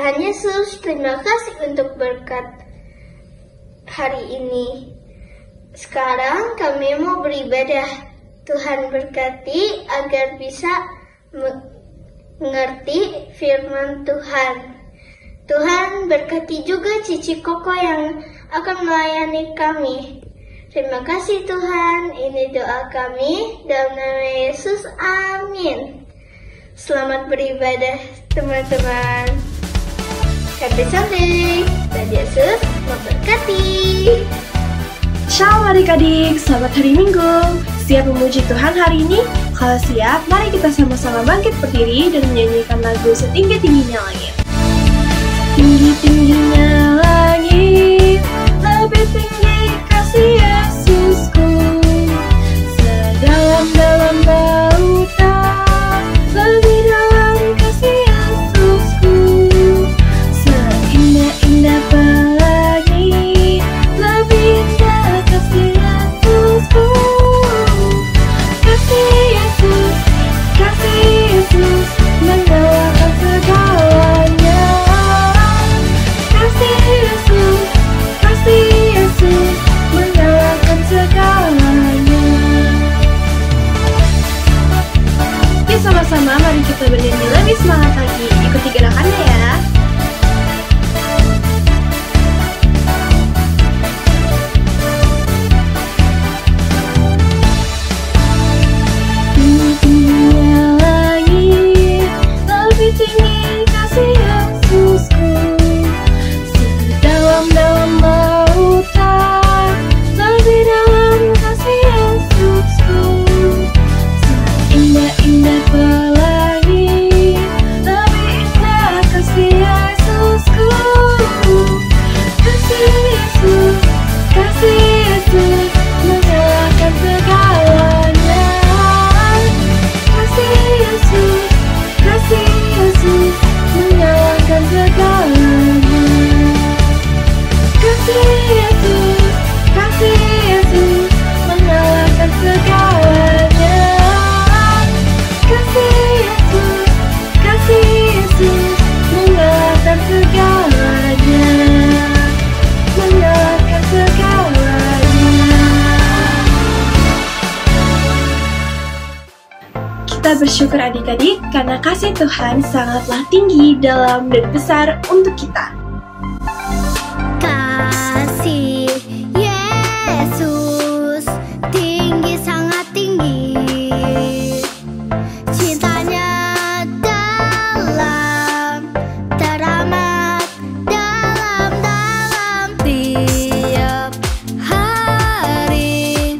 Tuhan Yesus, terima kasih untuk berkat hari ini. Sekarang kami mau beribadah. Tuhan berkati agar bisa mengerti firman Tuhan. Tuhan berkati juga Cici Koko yang akan melayani kami. Terima kasih Tuhan, ini doa kami dalam nama Yesus, amin. Selamat beribadah teman-teman. Happy Sunday, dan Yesus memberkati. Shalom adik-adik, selamat hari Minggu. Siap memuji Tuhan hari ini? Kalau siap, mari kita sama-sama bangkit berdiri dan menyanyikan lagu setinggi-tingginya langit. Tinggi-tingginya langit, lebih tinggi kasih Yesusku. Sedalam-dalam lautan, lebih dalam kasih Yesusku. Seindah-indah pelangi, lebih indah kasih Yesusku. Kasih Yesus menyalakan segalanya. Kasih Yesus menyalakan segalanya. Yuk sama-sama mari kita bernyanyi lebih semangat lagi. Ikuti gerakannya ya. Kita bersyukur adik-adik karena kasih Tuhan sangatlah tinggi, dalam, dan besar untuk kita. Kasih Yesus tinggi, sangat tinggi. Cintanya dalam, teramat dalam-dalam. Tiap hari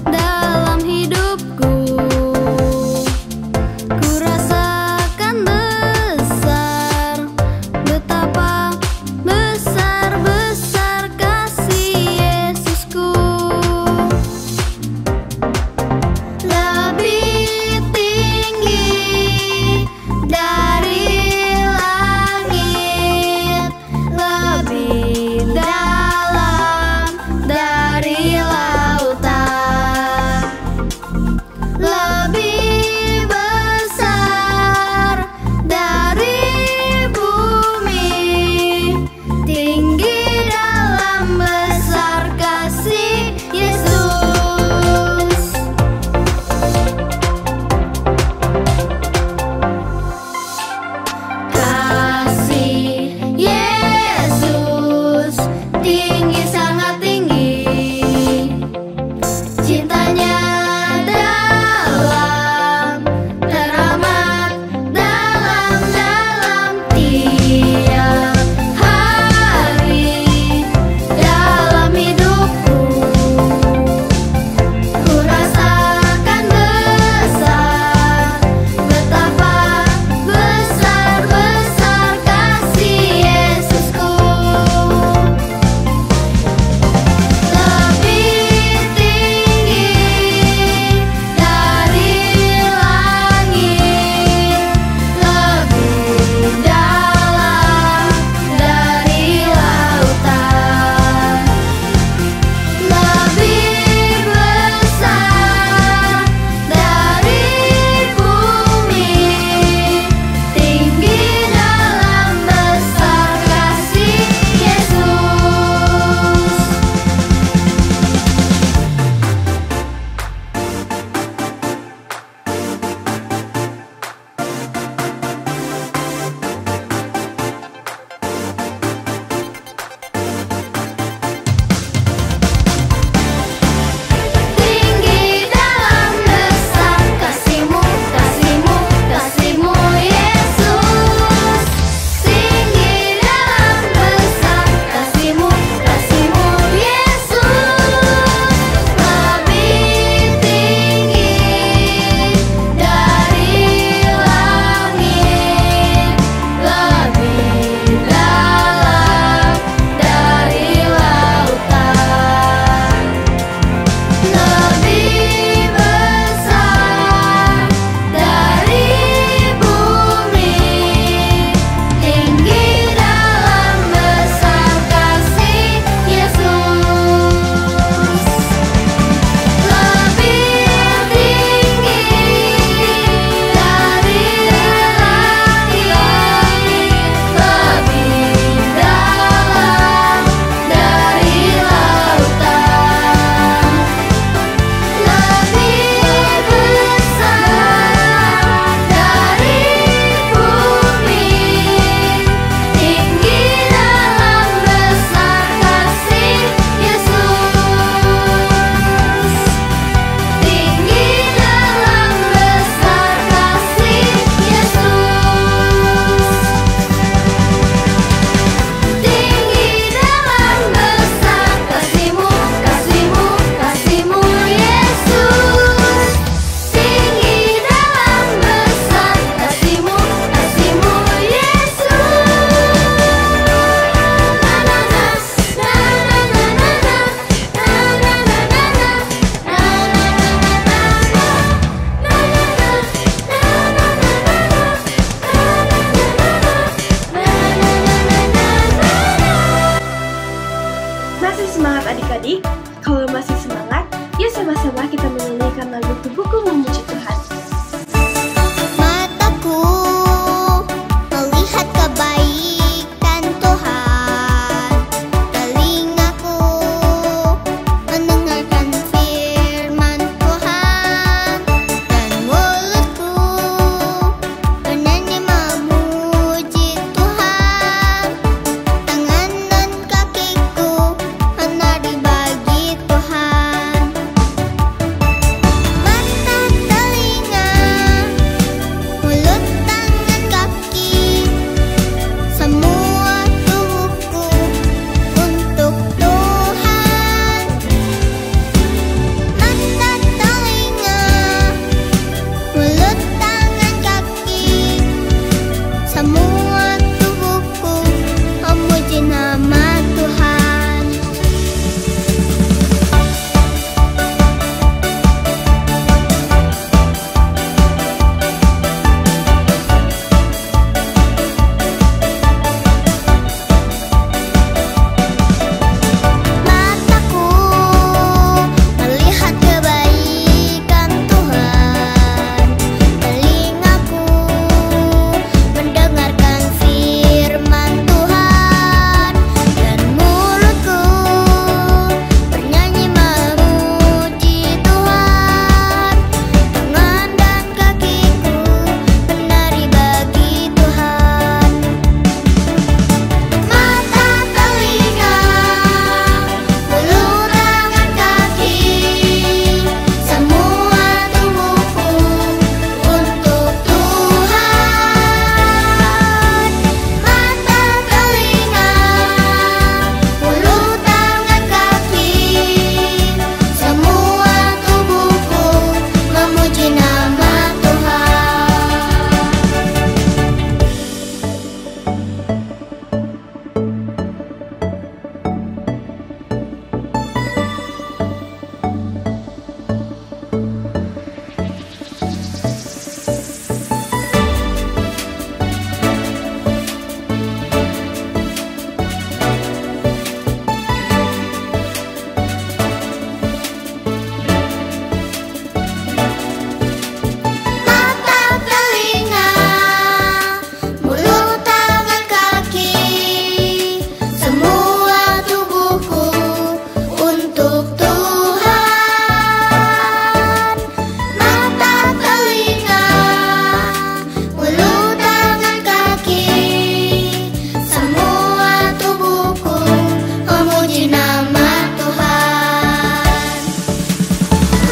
dalam hidupku, ku rasakan besar, betapa besar adik-adik, kalau masih semangat, yuk sama-sama kita menyanyikan lagu Tubuhku Memuji Tuhan. Mataku melihat kebaikan Tuhan, telingaku mendengarkan firman Tuhan, dan mulutku bernyanyi memuji Tuhan, tangan dan kakiku menari bagi Tuhan. Mata, telinga, mulut, tangan, kaki, semua tubuhku untuk Tuhan. Mata, telinga, mulut, tangan, kaki, semua tubuhku memuji nama Tuhan. Mataku melihat kebaikan Tuhan, telingaku mendengarkan firman Tuhan, dan mulutku bernyanyi memuji Tuhan, tangan dan kakiku menari bagi Tuhan. Mata, telinga, mulut, tangan, kaki, semua tubuhku untuk Tuhan. Mata, telinga, mulut, tangan, kaki, semua tubuhku memuji nama Tuhan. Mata, telinga, mulut, tangan, kaki, semua tubuhku untuk Tuhan. Mata, telinga, mulut, tangan, kaki, semua tubuhku memuji nama Tuhan.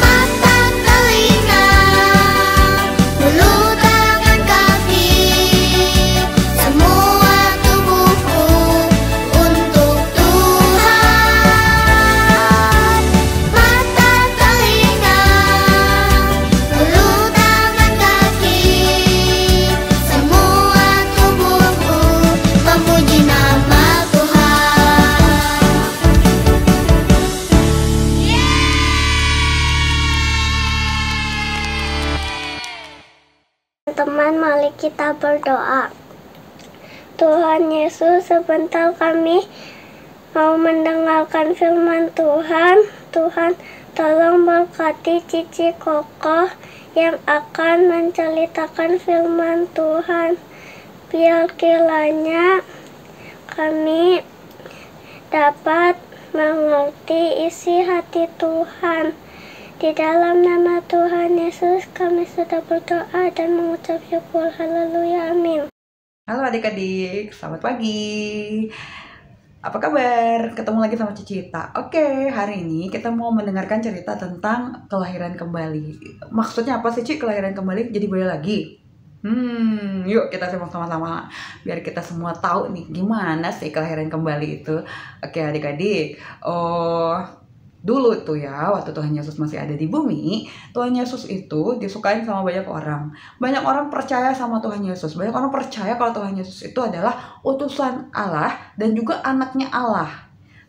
Mata, telinga, mulut, tangan, kaki, semua tubuhku untuk Tuhan. Mata, telinga, mulut, tangan, kaki, semua tubuhku memuji nama Tuhan. Teman, mari kita berdoa. Tuhan Yesus, sebentar kami mau mendengarkan firman Tuhan. Tuhan, tolong berkati Cici Koko yang akan menceritakan firman Tuhan. Biar kiranya kami dapat mengerti isi hati Tuhan. Di dalam nama Tuhan Yesus kami sudah berdoa dan mengucap syukur. Haleluya, amin. Halo adik-adik, selamat pagi. Apa kabar? Ketemu lagi sama Cicita. Oke, hari ini kita mau mendengarkan cerita tentang kelahiran kembali. Maksudnya apa sih, Ci? Kelahiran kembali jadi bayi lagi? Yuk kita simak sama-sama biar kita semua tahu nih gimana sih kelahiran kembali itu. Oke adik-adik, dulu tuh ya, waktu Tuhan Yesus masih ada di bumi, Tuhan Yesus itu disukain sama banyak orang. Banyak orang percaya sama Tuhan Yesus. Banyak orang percaya kalau Tuhan Yesus itu adalah utusan Allah dan juga anaknya Allah.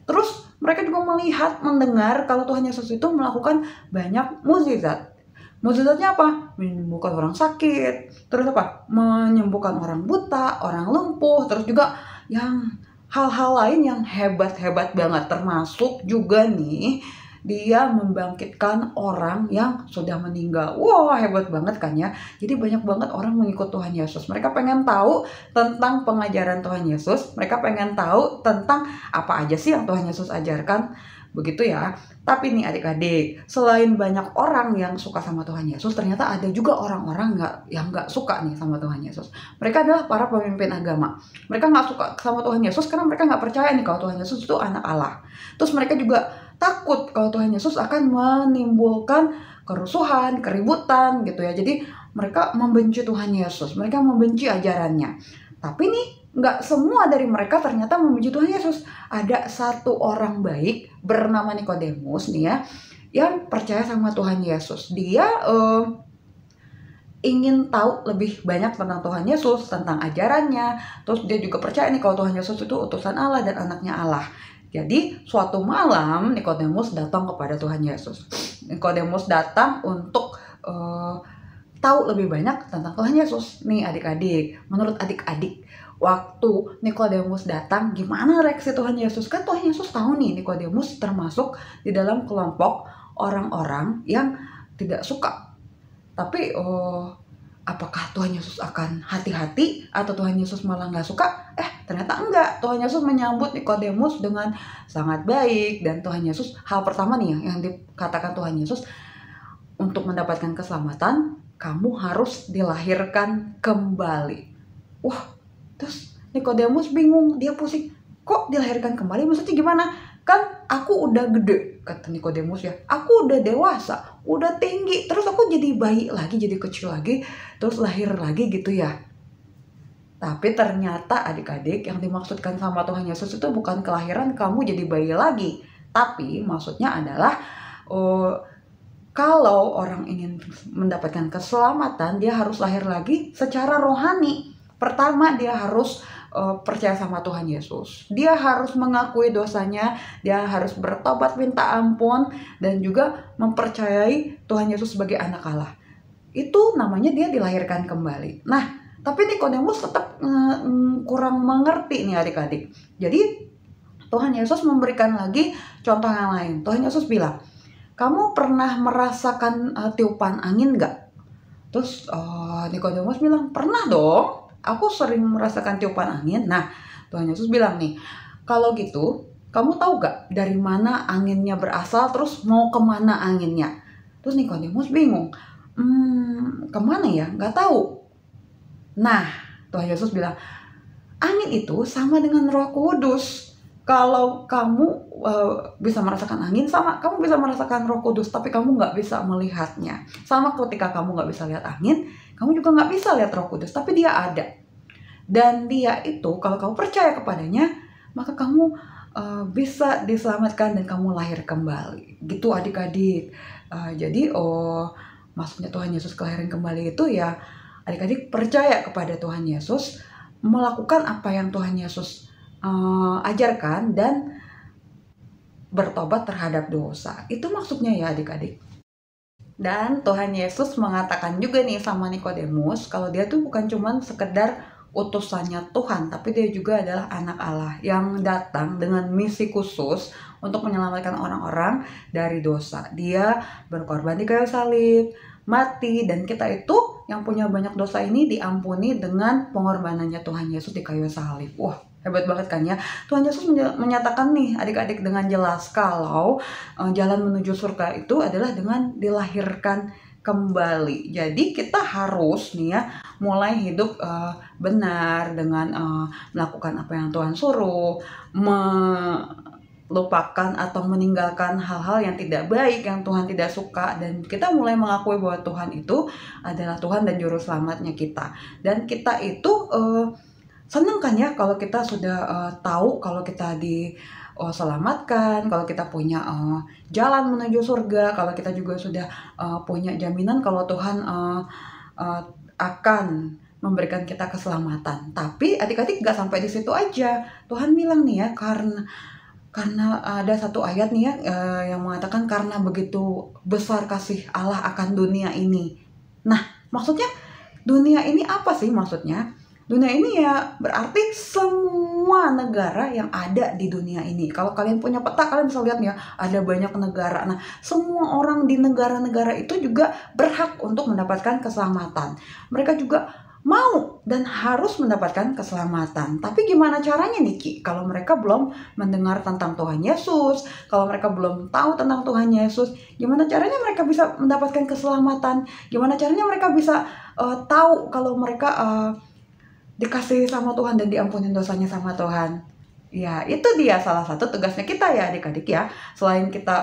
Terus mereka juga melihat, mendengar kalau Tuhan Yesus itu melakukan banyak mukjizat. Mukjizatnya apa? Menyembuhkan orang sakit, terus apa? Menyembuhkan orang buta, orang lumpuh, terus juga yang hal-hal lain yang hebat-hebat banget, termasuk juga nih dia membangkitkan orang yang sudah meninggal. Wah, hebat banget kan ya. Jadi banyak banget orang mengikut Tuhan Yesus. Mereka pengen tahu tentang pengajaran Tuhan Yesus. Mereka pengen tahu tentang apa aja sih yang Tuhan Yesus ajarkan. Begitu ya. Tapi nih adik-adik, selain banyak orang yang suka sama Tuhan Yesus, ternyata ada juga orang-orang yang nggak suka nih sama Tuhan Yesus. Mereka adalah para pemimpin agama. Mereka nggak suka sama Tuhan Yesus karena mereka nggak percaya nih kalau Tuhan Yesus itu anak Allah. Terus mereka juga takut kalau Tuhan Yesus akan menimbulkan kerusuhan, keributan gitu ya. Jadi mereka membenci Tuhan Yesus, mereka membenci ajarannya. Tapi nih nggak semua dari mereka ternyata membenci Tuhan Yesus. Ada satu orang baik bernama Nikodemus nih ya, yang percaya sama Tuhan Yesus. Dia ingin tahu lebih banyak tentang Tuhan Yesus, tentang ajarannya. Terus dia juga percaya nih kalau Tuhan Yesus itu utusan Allah dan anaknya Allah. Jadi suatu malam Nikodemus datang kepada Tuhan Yesus. Nikodemus datang untuk tahu lebih banyak tentang Tuhan Yesus. Nih adik-adik, menurut adik-adik, waktu Nikodemus datang, gimana reaksi Tuhan Yesus? Kan Tuhan Yesus tahu nih Nikodemus termasuk di dalam kelompok orang-orang yang tidak suka. Tapi apakah Tuhan Yesus akan hati-hati atau Tuhan Yesus malah nggak suka? Ternyata enggak. Tuhan Yesus menyambut Nikodemus dengan sangat baik. Dan Tuhan Yesus, hal pertama nih yang dikatakan Tuhan Yesus, untuk mendapatkan keselamatan, kamu harus dilahirkan kembali. Wah, terus Nikodemus bingung, dia pusing. Kok dilahirkan kembali? Maksudnya gimana? Kan aku udah gede, kata Nikodemus ya. Aku udah dewasa, udah tinggi. Terus aku jadi bayi lagi, jadi kecil lagi, terus lahir lagi gitu ya. Tapi ternyata adik-adik, yang dimaksudkan sama Tuhan Yesus itu bukan kelahiran kamu jadi bayi lagi. Tapi maksudnya adalah kalau orang ingin mendapatkan keselamatan, dia harus lahir lagi secara rohani. Pertama dia harus percaya sama Tuhan Yesus. Dia harus mengakui dosanya, dia harus bertobat minta ampun, dan juga mempercayai Tuhan Yesus sebagai anak Allah. Itu namanya dia dilahirkan kembali. Nah, tapi Nikodemus tetap kurang mengerti nih adik-adik. Jadi Tuhan Yesus memberikan lagi contoh yang lain. Tuhan Yesus bilang, kamu pernah merasakan tiupan angin gak? Terus Nikodemus bilang, pernah dong. Aku sering merasakan tiupan angin. Nah, Tuhan Yesus bilang nih, kalau gitu, kamu tahu gak dari mana anginnya berasal, terus mau kemana anginnya? Terus Nikodemus bingung, kemana ya? Gak tahu. Nah, Tuhan Yesus bilang, angin itu sama dengan Roh Kudus. Kalau kamu bisa merasakan angin, sama kamu bisa merasakan Roh Kudus, tapi kamu gak bisa melihatnya. Sama ketika kamu gak bisa lihat angin, kamu juga gak bisa lihat Roh Kudus, tapi dia ada. Dan dia itu, kalau kamu percaya kepadanya, maka kamu bisa diselamatkan dan kamu lahir kembali. Gitu adik-adik. Jadi maksudnya Tuhan Yesus kelahiran kembali itu ya, adik-adik percaya kepada Tuhan Yesus, melakukan apa yang Tuhan Yesus ajarkan, dan bertobat terhadap dosa. Itu maksudnya ya adik-adik. Dan Tuhan Yesus mengatakan juga nih sama Nikodemus, kalau dia tuh bukan cuman sekedar utusannya Tuhan, tapi dia juga adalah anak Allah yang datang dengan misi khusus untuk menyelamatkan orang-orang dari dosa. Dia berkorban di kayu salib, mati, dan kita itu yang punya banyak dosa ini diampuni dengan pengorbanannya Tuhan Yesus di kayu salib. Wah, hebat banget kan ya. Tuhan Yesus menyatakan nih adik-adik dengan jelas kalau jalan menuju surga itu adalah dengan dilahirkan kembali. Jadi kita harus nih ya mulai hidup benar dengan melakukan apa yang Tuhan suruh, melupakan atau meninggalkan hal-hal yang tidak baik, yang Tuhan tidak suka, dan kita mulai mengakui bahwa Tuhan itu adalah Tuhan dan juru selamatnya kita. Dan kita itu senang kan ya kalau kita sudah tahu kalau kita diselamatkan, kalau kita punya jalan menuju surga, kalau kita juga sudah punya jaminan kalau Tuhan akan memberikan kita keselamatan. Tapi adik-adik gak sampai di situ aja. Tuhan bilang nih ya, karena ada satu ayat nih ya yang mengatakan karena begitu besar kasih Allah akan dunia ini. Nah, maksudnya dunia ini apa sih maksudnya? Dunia ini ya berarti semua negara yang ada di dunia ini. Kalau kalian punya peta, kalian bisa lihat nih ya, ada banyak negara. Nah, semua orang di negara-negara itu juga berhak untuk mendapatkan keselamatan. Mereka juga mau dan harus mendapatkan keselamatan. Tapi gimana caranya nih Ki? Kalau mereka belum mendengar tentang Tuhan Yesus, kalau mereka belum tahu tentang Tuhan Yesus, gimana caranya mereka bisa mendapatkan keselamatan? Gimana caranya mereka bisa tahu kalau mereka dikasihi sama Tuhan dan diampuni dosanya sama Tuhan? Ya, itu dia salah satu tugasnya kita ya adik-adik ya. Selain kita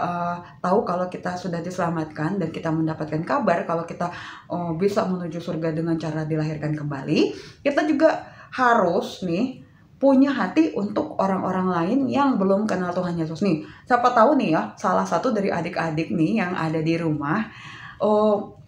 tahu kalau kita sudah diselamatkan dan kita mendapatkan kabar kalau kita bisa menuju surga dengan cara dilahirkan kembali, kita juga harus nih punya hati untuk orang-orang lain yang belum kenal Tuhan Yesus nih. Siapa tahu nih ya, salah satu dari adik-adik nih yang ada di rumah,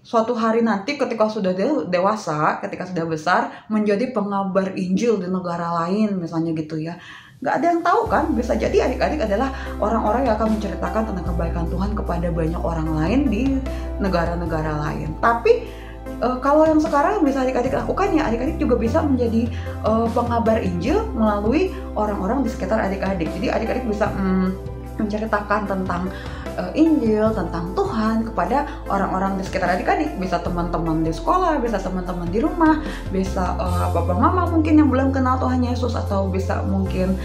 suatu hari nanti ketika sudah dewasa, ketika sudah besar, menjadi pengabar Injil di negara lain misalnya gitu ya. Gak ada yang tahu kan, bisa jadi adik-adik adalah orang-orang yang akan menceritakan tentang kebaikan Tuhan kepada banyak orang lain di negara-negara lain. Tapi kalau yang sekarang bisa adik-adik lakukan ya, adik-adik juga bisa menjadi pengabar Injil melalui orang-orang di sekitar adik-adik. Jadi adik-adik bisa menceritakan tentang Injil, tentang Tuhan kepada orang-orang di sekitar adik-adik. Bisa teman-teman di sekolah, bisa teman-teman di rumah, bisa papa mama mungkin yang belum kenal Tuhan Yesus, atau bisa mungkin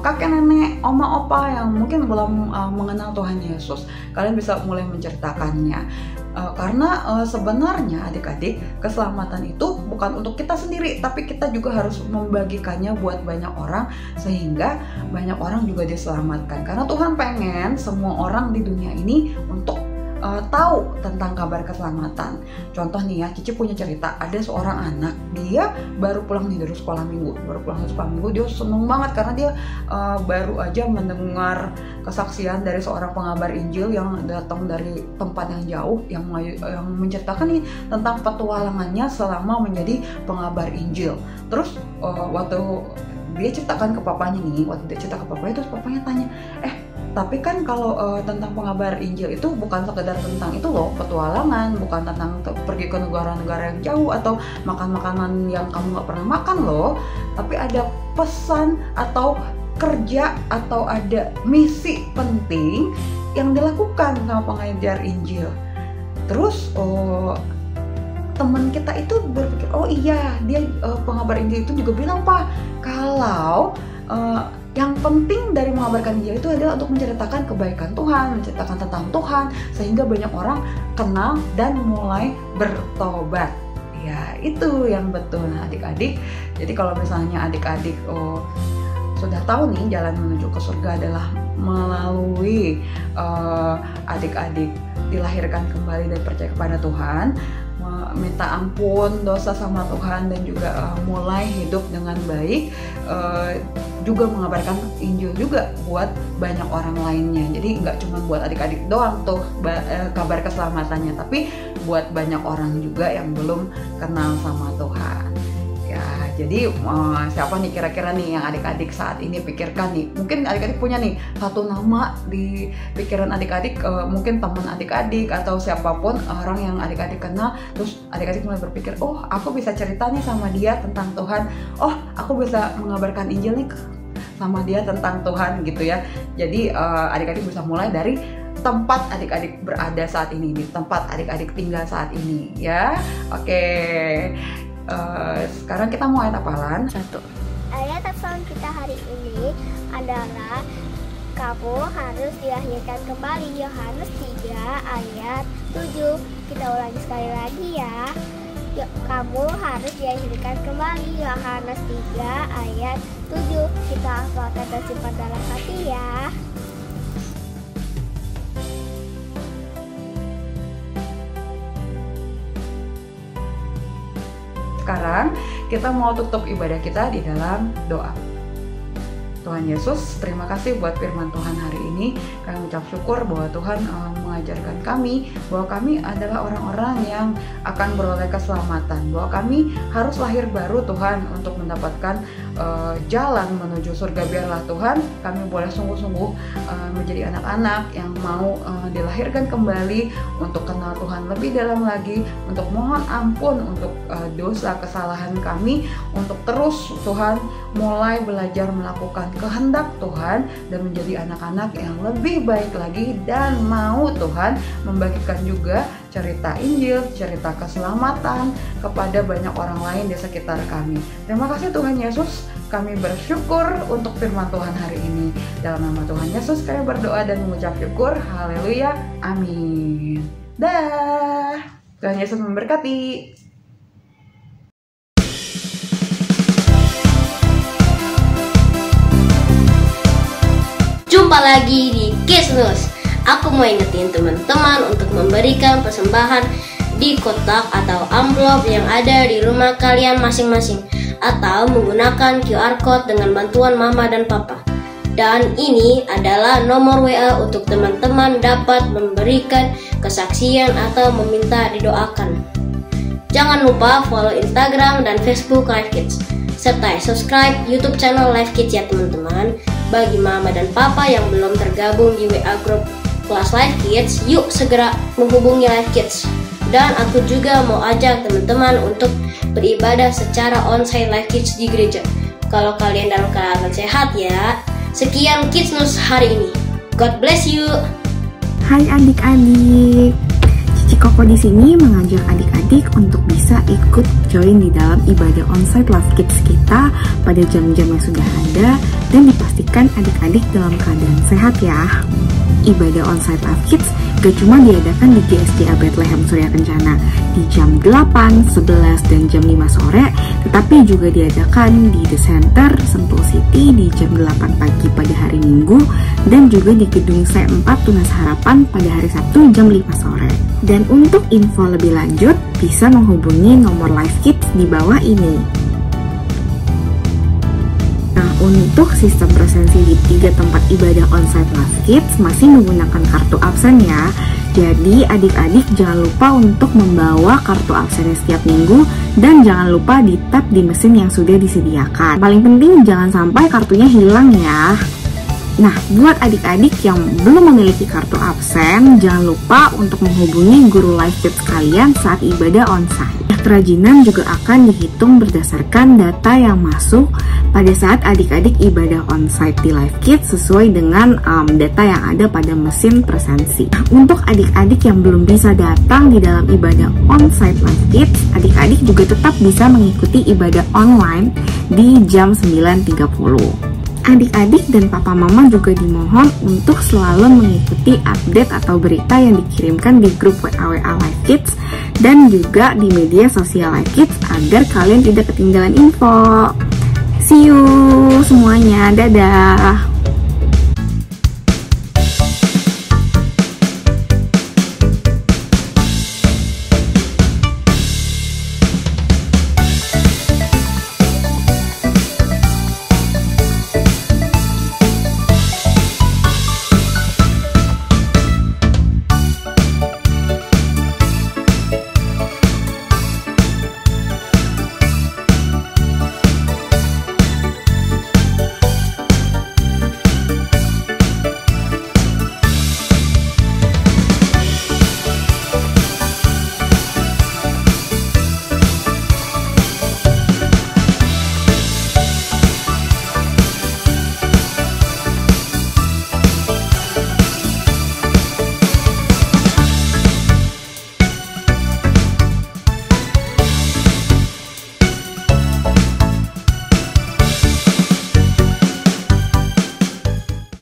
kakek nenek, oma opa yang mungkin belum mengenal Tuhan Yesus. Kalian bisa mulai menceritakannya. Karena sebenarnya adik-adik, keselamatan itu bukan untuk kita sendiri, tapi kita juga harus membagikannya buat banyak orang sehingga banyak orang juga diselamatkan. Karena Tuhan pengen semua orang di dunia ini untuk tahu tentang kabar keselamatan. Contoh nih ya, Cici punya cerita, ada seorang anak, dia baru pulang nih dari sekolah minggu, dia seneng banget karena dia baru aja mendengar kesaksian dari seorang pengabar Injil yang datang dari tempat yang jauh, yang menceritakan nih tentang petualangannya selama menjadi pengabar Injil. Terus waktu dia ceritakan ke papanya nih, terus papanya tanya, tapi kan kalau tentang pengabar Injil itu bukan sekedar tentang itu loh, petualangan, bukan tentang pergi ke negara-negara yang jauh atau makan makanan yang kamu gak pernah makan loh, tapi ada pesan atau kerja atau ada misi penting yang dilakukan sama pengajar Injil. Terus teman kita itu berpikir, oh iya, dia pengabar Injil itu juga bilang Pak, kalau yang penting dari mengabarkan Injil itu adalah untuk menceritakan kebaikan Tuhan, menceritakan tentang Tuhan, sehingga banyak orang kenal dan mulai bertobat. Ya, itu yang betul adik-adik. Jadi kalau misalnya adik-adik sudah tahu nih jalan menuju ke surga adalah melalui adik-adik dilahirkan kembali dan percaya kepada Tuhan, minta ampun dosa sama Tuhan, dan juga mulai hidup dengan baik, juga mengabarkan Injil juga buat banyak orang lainnya. Jadi nggak cuma buat adik-adik doang tuh kabar keselamatannya, tapi buat banyak orang juga yang belum kenal sama Tuhan. Ya, jadi siapa nih kira-kira nih yang adik-adik saat ini pikirkan nih? Mungkin adik-adik punya nih satu nama di pikiran adik-adik, mungkin teman adik-adik atau siapapun orang yang adik-adik kenal. Terus adik-adik mulai berpikir, oh aku bisa cerita nih sama dia tentang Tuhan, oh aku bisa mengabarkan Injil nih sama dia tentang Tuhan gitu ya. Jadi adik-adik bisa mulai dari tempat adik-adik berada saat ini, di tempat adik-adik tinggal saat ini ya. Oke. Sekarang kita mau ayat hafalan 1. Ayat hafalan kita hari ini adalah kamu harus dilahirkan kembali, Yohanes 3 ayat 7. Kita ulangi sekali lagi ya. Kamu harus dilahirkan kembali, Yohanes 3 ayat 7. Kita hafalkan dan simpan dalam hati ya. Sekarang kita mau tutup ibadah kita di dalam doa. Tuhan Yesus, terima kasih buat firman Tuhan hari ini. Kami ucap syukur bahwa Tuhan mengajarkan kami bahwa kami adalah orang-orang yang akan beroleh keselamatan, bahwa kami harus lahir baru Tuhan untuk mendapatkan jalan menuju surga. Biarlah Tuhan kami boleh sungguh-sungguh menjadi anak-anak yang mau dilahirkan kembali untuk kenal Tuhan lebih dalam lagi, untuk mohon ampun untuk dosa kesalahan kami, untuk terus Tuhan mulai belajar melakukan kehendak Tuhan dan menjadi anak-anak yang lebih baik lagi, dan mau Tuhan membagikan juga cerita Injil, cerita keselamatan kepada banyak orang lain di sekitar kami. Terima kasih Tuhan Yesus, kami bersyukur untuk firman Tuhan hari ini. Dalam nama Tuhan Yesus kami berdoa dan mengucap syukur. Haleluya, amin. Dah, Tuhan Yesus memberkati. Jumpa lagi di Kids News. Aku mau ingetin teman-teman untuk memberikan persembahan di kotak atau amplop yang ada di rumah kalian masing-masing, atau menggunakan QR Code dengan bantuan mama dan papa. Dan ini adalah nomor WA untuk teman-teman dapat memberikan kesaksian atau meminta didoakan. Jangan lupa follow Instagram dan Facebook Live Kids, serta subscribe YouTube channel Live Kids ya teman-teman. Bagi mama dan papa yang belum tergabung di WA Group kelas Live Kids, yuk segera menghubungi Live Kids. Dan aku juga mau ajak teman-teman untuk beribadah secara onsite Live Kids di gereja. Kalau kalian dalam keadaan sehat ya. Sekian Kids News hari ini. God bless you. Hai adik-adik. Cici Koko di sini mengajak adik-adik untuk bisa ikut join di dalam ibadah onsite Live Kids kita pada jam-jam yang sudah ada, dan dipastikan adik-adik dalam keadaan sehat ya. Ibadah onsite Live Kids gak cuma diadakan di GSDA Bethlehem Surya Kencana di jam 8, 11, dan jam 5 sore, tetapi juga diadakan di The Center, Sentul City di jam 8 pagi pada hari Minggu, dan juga di gedung C4 Tunas Harapan pada hari Sabtu jam 5 sore. Dan untuk info lebih lanjut, bisa menghubungi nomor Live Kids di bawah ini. Nah, untuk sistem presensi di 3 tempat ibadah onsite Live Kids masih menggunakan kartu absen ya. Jadi adik-adik jangan lupa untuk membawa kartu absennya setiap minggu, dan jangan lupa di tap di mesin yang sudah disediakan. Paling penting jangan sampai kartunya hilang ya. Nah, buat adik-adik yang belum memiliki kartu absen, jangan lupa untuk menghubungi guru Live Kids kalian saat ibadah onsite. Kerajinan juga akan dihitung berdasarkan data yang masuk pada saat adik-adik ibadah onsite di Live Kids sesuai dengan data yang ada pada mesin presensi. Nah, untuk adik-adik yang belum bisa datang di dalam ibadah onsite Live Kids, adik-adik juga tetap bisa mengikuti ibadah online di jam 9.30. Adik-adik dan papa mama juga dimohon untuk selalu mengikuti update atau berita yang dikirimkan di grup WA Live Kids dan juga di media sosial Live Kids agar kalian tidak ketinggalan info. See you semuanya, dadah!